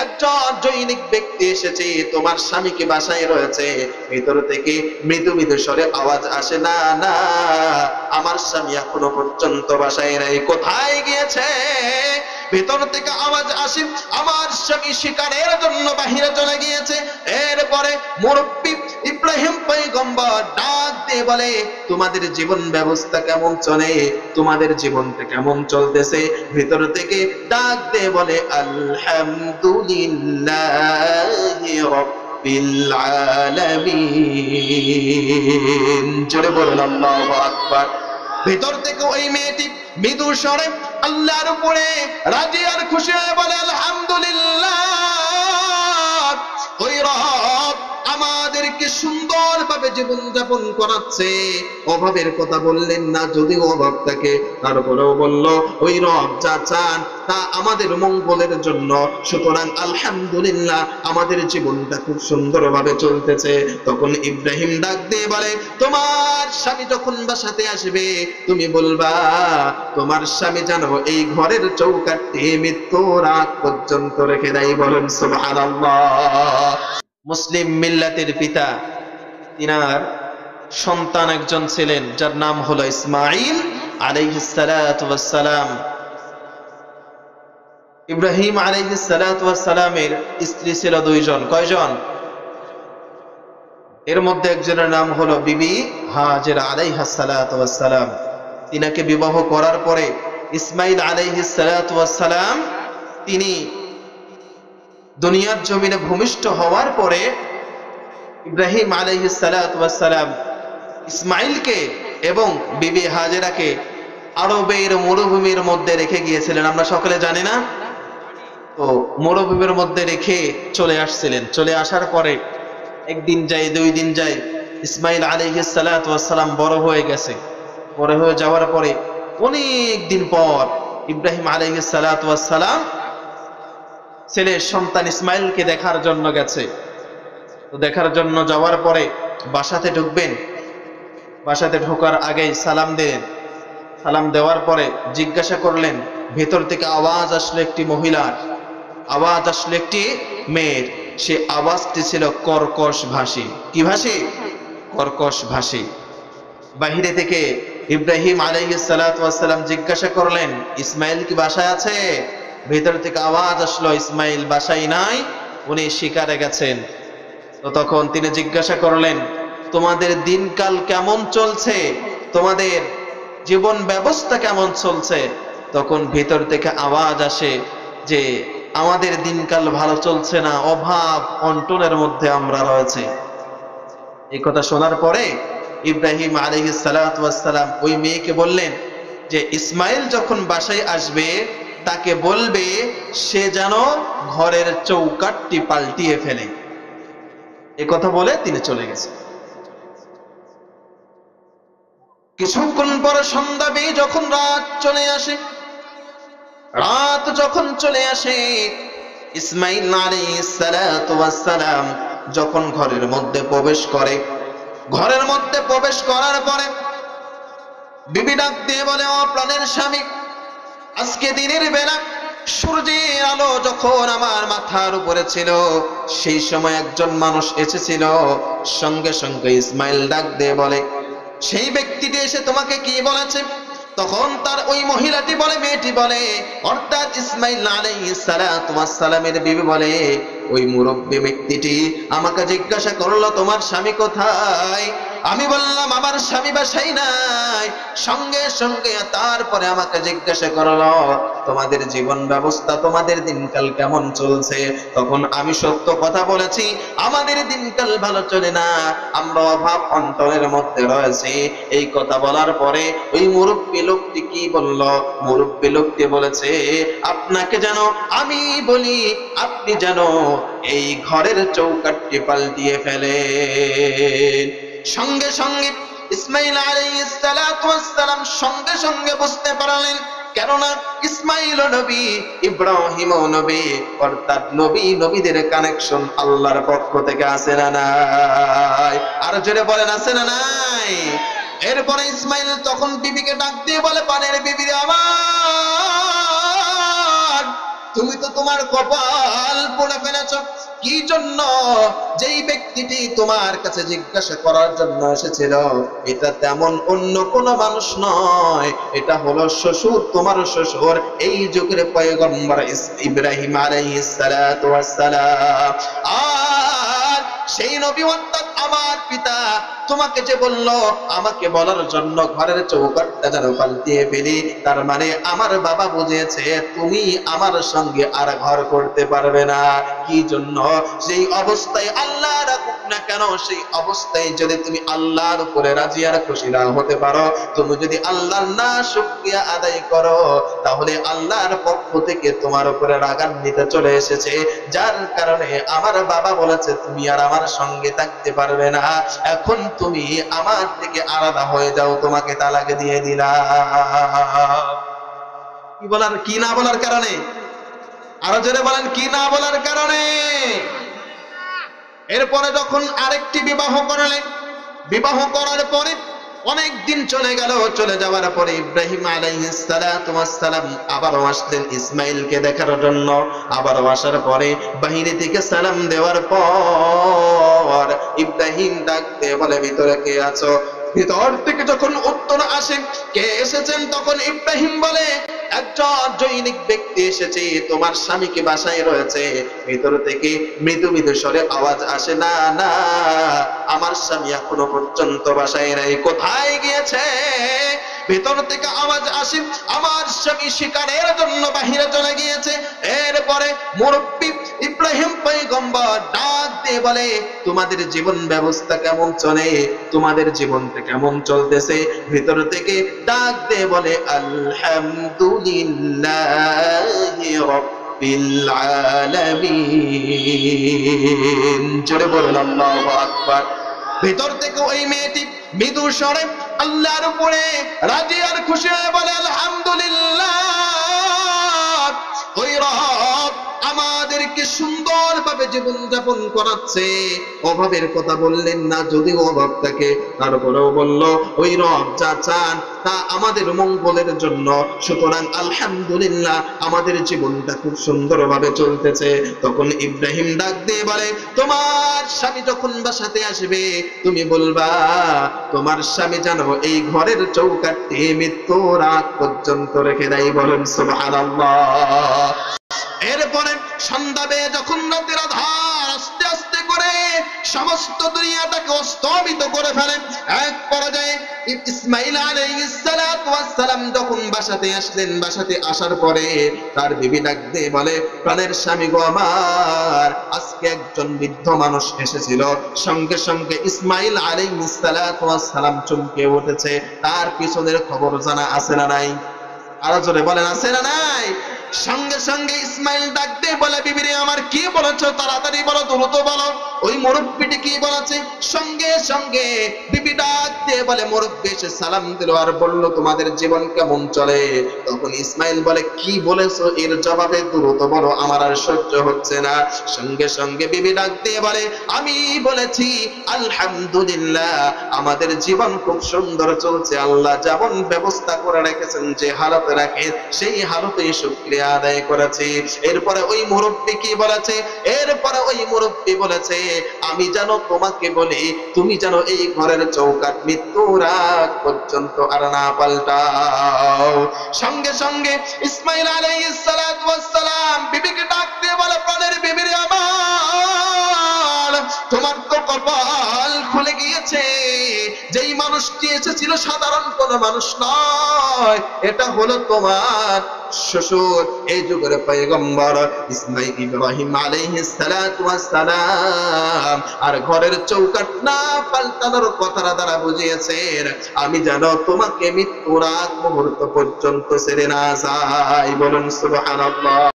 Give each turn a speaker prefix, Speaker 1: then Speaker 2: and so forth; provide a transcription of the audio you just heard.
Speaker 1: একজন জৈনিক ব্যক্তি এসেছে, তোমার স্বামীকে বাসায় রয়েছে, ভিতর থেকে মৃদু মৃদু স্বরে আওয়াজ আসে, না না, আমার স্বামী এখনো পর্যন্ত বাসায় নাই, কোথায় গিয়েছে? ভিতর থেকে আওয়াজ আসে, আমার স্বামী শিকারের জন্য বাহিরে চলে গিয়েছে। এরপরে মুরব্বী ইব্রাহিম পয়গম্বর ডাক দিয়ে বলে, তোমাদের জীবন ব্যবস্থা কেমন চলে, তোমাদের জীবনটা কেমন চলতেছে? ভিতর থেকে ডাক দিয়ে বলে, আলহামদুলিল্লাহি রাব্বিল আলামিন। জোরে বলুন আল্লাহু আকবার। ভিতর থেকে ওই মেয়েটি মৃদু স্বরে আল্লাহর উপরে রাজি আর খুশি হয়ে বলে, আলহামদুলিল্লাহ, ওই রব আমাদেরকে সুন্দরভাবে জীবন যাপন করাচ্ছে, অভাবের কথা বললেন না, যদিও অভাব থাকে তারপরেও বলল ওই রব যা চান তা আমাদের মঙ্গলের জন্য, সুতরাং আলহামদুলিল্লাহ আমাদের জীবনটা খুব সুন্দরভাবে চলতেছে। তখন ইব্রাহিম ডাক দিয়ে বলে, তোমার স্বামী যখন বাসাতে আসবে তুমি বলবা তোমার স্বামী যেন এই ঘরের চৌকাঠটি মৃত্যুর আগ পর্যন্ত রেখে দেয়। বলুন সুবহানাল্লাহ। মুসলিম মিল্লাতের পিতা, তিনার সন্তান একজন ছিলেন যার নাম হলো ইসমাঈল আলাইহিস সালাতু ওয়াস সালাম। ইব্রাহিম আলাইহিস সালাতু ওয়াস সালামের স্ত্রী ছিল দুইজন। কয়জন? এর মধ্যে একজনের নাম হলো বিবি হাজেরা আলাইহাস সালাতু ওয়াস সালাম। তিনাকে বিবাহ করার পরে ইসমাঈল আলাইহিস সালাতু ওয়াস সালাম তিনি দুনিয়ার জমিনে ভূমিষ্ঠ হওয়ার পরে ইব্রাহিম আলাইহিস সালাতু ওয়াস সালাম ইসমাঈলকে এবং বিবি হাজেরাকে আরবের মরুভূমির মধ্যে রেখে গিয়েছিলেন। আমরা সকলে জানি না? তো মরুভূমির মধ্যে রেখে চলে আসছিলেন। চলে আসার পরে একদিন যায়, দুই দিন যায়, ইসমাঈল আলাইহিস সালাতু ওয়াস সালাম বড় হয়ে গেছে। বড় হয়ে যাওয়ার পরে অনেক দিন পর ইব্রাহিম আলাইহিস সালাতু ওয়াস সালাম ছেলের সন্তান ইসমাঈলকে দেখার জন্য গেছে। তো দেখার জন্য যাওয়ার পরে বাসাতে ঢুকবেন, বাসাতে ঢোকার আগেই সালাম দিলেন। সালাম দেওয়ার পরে জিজ্ঞাসা করলেন, ভেতর থেকে আওয়াজ আসলো একটি মহিলার, আওয়াজ আসলো একটি মেয়ের। সে আওয়াজটি ছিল কর্কশ ভাষী। কি ভাষী? কর্কশ ভাষী। বাহিরে থেকে ইব্রাহিম আলাইহিস সালাতু ওয়াস সালাম জিজ্ঞাসা করলেন, ইসমাঈল কি বাসায় আছে? ভেতর থেকে আওয়াজ আসলো, ইসমাঈল বাসায় নাই, উনি শিকারে গেছেন। তো তখন তিনি জিজ্ঞাসা করলেন, তোমাদের দিনকাল কেমন চলছে, তোমাদের জীবন ব্যবস্থা কেমন চলছে? তখন ভিতর থেকে আওয়াজ আসে যে আমাদের দিনকাল ভালো চলছে না, অভাব অনটনের মধ্যে আমরা রয়েছে। এই কথা শোনার পরে ইব্রাহিম আলাইহিস সালাতু ওয়াস সালাম ওই মেয়েকে বললেন যে ইসমাঈল যখন বাসায় আসবে তাকে বলবে সে যেন ঘরের চৌকাঠটি পাল্টিয়ে ফেলে। এই কথা বলে তিনি চলে গেছেন। কিছুক্ষণ পরে সন্ধ্যা বেয়ে যখন রাত চলে আসে, রাত যখন চলে আসে, ইসমাঈল আলাইহিস সালাতু ওয়াস সালাম যখন ঘরের মধ্যে প্রবেশ করে, ঘরের মধ্যে প্রবেশ করার পরে বিবি ডাক দিয়ে বলে, ও প্রাণের স্বামী, আজকে দিনের বেলা সূর্যের আলো যখন আমার মাথার উপরে ছিল সেই সময় একজন মানুষ এসেছিল। সঙ্গে সঙ্গে ইসমাঈল ডাক দিয়ে বলে, সেই ব্যক্তিটি এসে তোমাকে কি বলেছে? তখন তার ওই মহিলাটি বলে, মেয়েটি বলে, অর্থাৎ ইসমাঈল আলাইহিস সালাতু ওয়াস সালামের বিবি বলে, ওই মুরব্বী ব্যক্তিটি আমাকে জিজ্ঞাসা করলো তোমার স্বামী কোথায়? আমি বললাম আমার স্বামী বাসায় নাই। সঙ্গে সঙ্গে তারপরে আমাকে জিজ্ঞাসা করলো তোমাদের জীবন ব্যবস্থা, তোমাদের দিনকাল কেমন চলছে? তখন আমি সত্য কথা বলেছি, আমাদের দিনকাল ভালো চলে না, আমরা অভাব অনটনের মধ্যে রয়েছি। এই কথা বলার পরে ওই মুরব্বী লোকটি কি বলল? মুরব্বী লোকটি বলেছে, আপনাকে যেন আমি বলি, আপনি যেন এই ঘরের চৌকাঠটি পাল্টিয়ে ফেলেন। সঙ্গে সঙ্গে ইসমাঈল আলাইহিস সালাতু ওয়াস সালাম সঙ্গে সঙ্গে বুঝতে পারলেন, কেননা ইসমাঈল নবী, ইব্রাহিম নবী, অর্থাৎ নবী নবীদের কানেকশন আল্লাহর পক্ষ থেকে আছে না নাই? আর জোরে বলেন, আছে না নাই? এরপরে ইসমাঈল তখন বিবিকে ডাক দিয়ে বলে, পানের বিবি আমার, তুমি তো তোমার কপাল পুড়ে ফেলেছ। কি জন্য? যেই ব্যক্তিটি তোমার কাছে জিজ্ঞাসা করার জন্য এসেছিল এটা তেমন অন্য কোন মানুষ নয়, এটা হলো শ্বশুর, তোমার শ্বশুর, এই যুগের পয়গম্বর ইব্রাহিম আলাইহিস সালাতু ওয়াস সালাম। আর সেই নবী অর্থাৎ আমার পিতা তোমাকে যে বললো আমাকে বলার জন্য ঘরের চৌকাঠটা যেন পাল্টিয়ে ফেলি, তার মানে আমার বাবা বুঝেছে তুমি আমার সঙ্গে আর ঘর করতে পারবে না। কি জন্য? সেই অবস্থায় আল্লাহ রাখুক না কেন, সেই অবস্থায় যদি তুমি আল্লাহর উপরে রাজি আর খুশি না হতে পারো, তুমি যদি আল্লাহর না শুকরিয়া আদায় করো, তাহলে আল্লাহর পক্ষ থেকে তোমার উপরে রাগান্বিত চলে এসেছে, যার কারণে আমার বাবা বলেছে তুমি আর আমার সঙ্গে থাকতে পারবে না, এখন তুমি আমার থেকে আলাদা হয়ে যাও, তোমাকে তালাক দিয়ে দিলাম। কি বলার, কি না বলার কারণে? আরো জোরে বলেন, কি না বলার কারণে? এরপরে যখন আরেকটি বিবাহ করলেন, বিবাহ করার পরে অনেক দিন চলে গেল, চলে যাওয়ার পরে ইব্রাহিম আলাইহিস সালাতু ওয়াস সালাম আবারও আসলেন ইসমাইলকে দেখার জন্য। আবারও আসার পরে বাহিরে থেকে সালাম দেওয়ার পর ইব্রাহিম ডাকতে বলে, ভিতরে কে আছো? ভিতর থেকে যখন উত্তর আসে কে এসেছেন, তখন ইব্রাহিম বলে, একজন জৈনিক ব্যক্তি এসেছে, তোমার স্বামীকে বাসায় রয়েছে। ভিতর থেকে মৃদু মৃদু স্বরে আওয়াজ আসে, না না, আমার স্বামী এখনো পর্যন্ত বাসায় নাই, কোথায় গিয়েছে? ভিতর থেকে আওয়াজ আসে, আমার স্বামী শিকারের জন্য বাহিরে চলে গিয়েছে। এরপরে মুরব্বি ইব্রাহিম পয়গম্বর ডাক দিয়ে বলে, তোমাদের জীবন ব্যবস্থা কেমন চলে? তোমাদের জীবনটা কেমন চলতেছে? ভিতর থেকে ডাক দিয়ে বলে, আলহামদুলিল্লাহি রাব্বিল আলামিন। জোরে বলুন আল্লাহু আকবার। ভিতর থেকে ওই মেয়েটি মৃদু স্বরে আল্লাহর উপরে রাজি আর খুশি হয়ে বলে, আলহামদুলিল্লাহ, ওই রব আমাদেরকে সুন্দরভাবে জীবন যাপন করাচ্ছে। অভাবের কথা বললেন না, যদিও অভাব থাকে, তারপরেও বলল ওই রব যা চান তা আমাদের মঙ্গলের জন্য, সুতরাং আলহামদুলিল্লাহ আমাদের জীবনটা খুব সুন্দরভাবে চলতেছে। তখন ইব্রাহিম ডাক দিয়ে বলে, তোমার স্বামী যখন বাসাতে আসবে তুমি বলবা তোমার স্বামী যেন এই ঘরের চৌকাঠটি মৃত্যুর আগ পর্যন্ত রেখে দেয়। বলেন সুবহানাল্লাহ। এরপরে সন্ধ্যা বেয়ে যখন রাতের আধার আস্তে আস্তে করে সমস্ত দুনিয়াটাকে অস্তমিত করে ফেলে, এক পর্যায়ে ইসমাইল আলাইহিস সালাতু ওয়াস সালাম যখন বাসাতে আসলেন, বাসাতে আসার পরে তার বিবি ডাক দিয়ে বলে, প্রাণের স্বামী গো আমার, আজকে একজন বৃদ্ধ মানুষ এসেছিল। সঙ্গে সঙ্গে ইসমাইল আলাইহিস সালাতু ওয়াস সালাম চমকে উঠেছে। তার পিছনের খবর জানা আছে না নাই? আরো জোরে বলেন, আছে না নাই? সঙ্গে সঙ্গে ইসমাইল ডাক দিয়ে বলে, বিবিরে আমার, কি বলেছো? তাড়াতাড়ি বলো, দ্রুত বলো। ওই মুরব্বিটি কি বলেছে? সঙ্গে সঙ্গে বিবি ডাক দিয়ে বলে, মুরব্বি এসে সালাম দিল আর বলল, তোমাদের জীবন কেমন চলে? তখন ইসমাইল বলে, কি বলেছো এর জবাবে দ্রুত বলো, আমার আর সহ্য হচ্ছে না। সঙ্গে সঙ্গে বিবি ডাক দিয়ে বলে, আমি বলেছি আলহামদুলিল্লাহ আমাদের জীবন খুব সুন্দর চলছে, আল্লাহ যেমন ব্যবস্থা করে রেখেছেন, যে হালতে রাখে সেই হালতেই শুকরিয়া আদায় করেছি। এরপরে ওই মুরব্বি কি বলেছে? এরপরে ওই মুরব্বি বলেছে, আমি যেন তোমাকে বলি, তুমি যেন এই ঘরের চৌকাঠ মৃত্যুর আগ পর্যন্ত আর না পাল্টাও। সঙ্গে সঙ্গে ইসমাইল আলাইহিস সালাতু ওয়াস সালাম বিবিকে ডাক দিয়ে বলে, প্রাণের বিবিরে আমার, তোমার তো কপাল খুলে গিয়েছে। যেই মানুষটি এসেছিল সাধারণ কোন মানুষ নয়, এটা হলো তোমার শ্বশুর, এই যুগের পয়গম্বর ইসমাইল ইব্রাহিম আলাইহিস সালাতু ওয়াস সালাম। আর ঘরের চৌকাঠ না পাল্টানোর কথাটা তারা বুঝিয়েছেন, আমি যেন তোমাকে মৃত্যুর আগ মুহূর্ত পর্যন্ত ছেড়ে না যাই। বলুন সুবহানাল্লাহ।